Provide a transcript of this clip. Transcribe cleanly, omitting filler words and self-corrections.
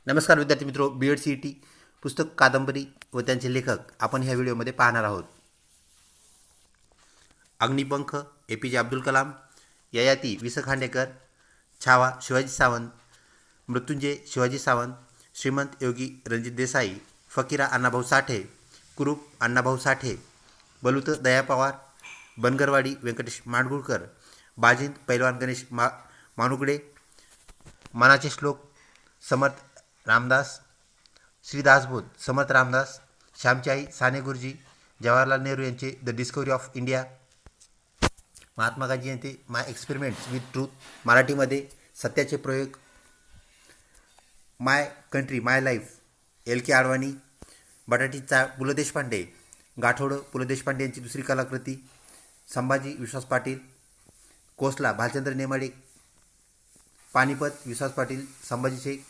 नमस्कार विद्यार्थी मित्रो, बी.एड. सी.ई.टी. पुस्तक, कादंबरी व त्यांचे लेखक आपण ह्या व्हिडिओमध्ये पाहणार आहोत. अग्निपंख ए.पी.जे. अब्दुल कलाम, ययाती वि स खांडेकर, छावा शिवाजी सावंत, मृत्युंजय शिवाजी सावंत, श्रीमंत योगी रणजित देसाई, फकीरा अण्णाभाऊ साठे, कुरूप अण्णाभाऊ साठे, बलुत दया पवार, बनगरवाडी व्यंकटेश माडगुळकर, बाजिंद पैलवान गणेश मानुगडे, मानाचे श्लोक समर्थ रामदास, श्री दासबोध समर्थ रामदास, श्यामची आई साने गुरुजी, जवाहरलाल नेहरू यांचे the discovery of India, Mahatma Gandhi यांचे माय एक्सपेरिमेंट्स विथ ट्रूथ, मराठीमध्ये सत्याचे प्रयोग, माय कंट्री माय लाईफ, एल के आडवाणी, बटाटीचा पु ल देशपांडे, गाठोडं पु ल देशपांडे यांची दुसरी कलाकृती, संभाजी विश्वास पाटील, कोसला भालचंद्र नेमाडे, पानिपत विश्वास पाटील, संभाजी शेख,